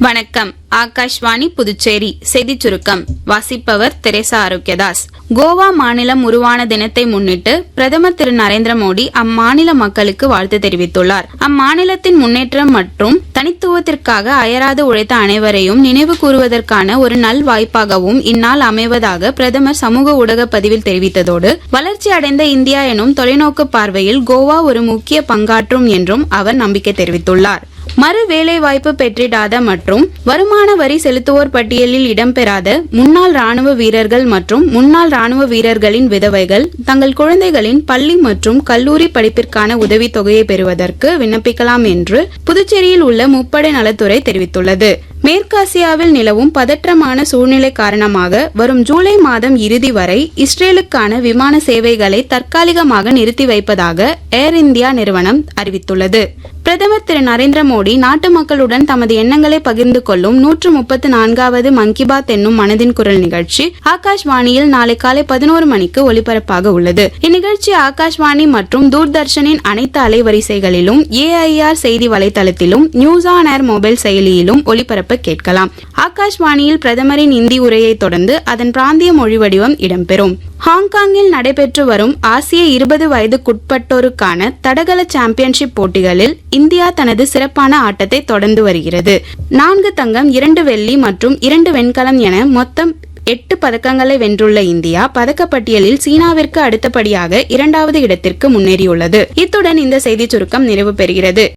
வணக்கம். ஆகாஷ்வாணி புதுச்சேரி செய்திச் சுருக்கம் வாசிப்பவர் தெரேசா ஆரோக்கியதாஸ். கோவா மாநிலம் உருவான தினத்தை முன்னிட்டு பிரதமர் திரு நரேந்திர மோடி அம்மாநில மக்களுக்கு வாழ்த்து தெரிவித்துள்ளார். அம்மாநிலத்தின் முன்னேற்றம் மற்றும் தனித்துவத்திற்காக அயராது உழைத்த அனைவரையும் நினைவு கூறுவதற்கான ஒரு நல் வாய்ப்பாகவும் இந்நாள் அமைவதாக பிரதமர் சமூக ஊடக பதிவில் தெரிவித்ததோடு வளர்ச்சி அடைந்த இந்தியா எனும் தொலைநோக்கு பார்வையில் கோவா ஒரு முக்கிய பங்காற்றும் என்றும் அவர் நம்பிக்கை தெரிவித்துள்ளார். மறு வேலைவாய்ப்பு பெற்றிடாத மற்றும் வருமான வரி செலுத்துவோர் பட்டியலில் இடம்பெறாத முன்னாள் ராணுவ வீரர்கள் மற்றும் முன்னாள் ராணுவ வீரர்களின் விதவைகள் தங்கள் குழந்தைகளின் பள்ளி மற்றும் கல்லூரி படிப்பிற்கான உதவித்தொகையை பெறுவதற்கு விண்ணப்பிக்கலாம் என்று புதுச்சேரியில் உள்ள முப்படை நலத்துறை தெரிவித்துள்ளது. மேற்காசியாவில் நிலவும் பதற்றமான சூழ்நிலை காரணமாக வரும் ஜூலை மாதம் இறுதி வரை இஸ்ரேலுக்கான விமான சேவைகளை தற்காலிகமாக நிறுத்தி வைப்பதாக ஏர் இந்தியா நிறுவனம் அறிவித்துள்ளது. பிரதமர் திரு நரேந்திர மோடி நாட்டு மக்களுடன் தமது எண்ணங்களை பகிர்ந்து கொள்ளும் 134வது மன் கி பாத் என்னும் மனதின் குரல் நிகழ்ச்சி ஆகாஷ்வாணியில் நாளை காலை 11 மணிக்கு ஒலிபரப்பாக உள்ளது. இந்நிகழ்ச்சி ஆகாஷ்வாணி மற்றும் தூர்தர்ஷனின் அனைத்து அலைவரிசைகளிலும் AIR செய்தி வலைதளத்திலும் நியூஸ் ஆன் ஏர் மொபைல் செயலியிலும் ஒலிபரப்ப கேட்கலாம். ஆகாஷ்வாணியில் பிரதமரின் இந்தி உரையை தொடர்ந்து அதன் பிராந்திய மொழி வடிவம் இடம்பெறும். ஹாங்காங்கில் நடைபெற்று வரும் ஆசிய 20 வயதுக்குட்பட்டோருக்கான தடகள சாம்பியன்ஷிப் போட்டிகளில் இந்தியா தனது சிறப்பான ஆட்டத்தை தொடர்ந்து வருகிறது. 4 தங்கம் 2 வெள்ளி மற்றும் 2 வெண்கலம் என மொத்தம் 8 பதக்கங்களை வென்றுள்ள இந்தியா பதக்கப்பட்டியலில் சீனாவிற்கு அடுத்தபடியாக 2வது இடத்திற்கு முன்னேறியுள்ளது. இத்துடன் இந்த செய்திச் சுருக்கம் நிறைவு பெறுகிறது.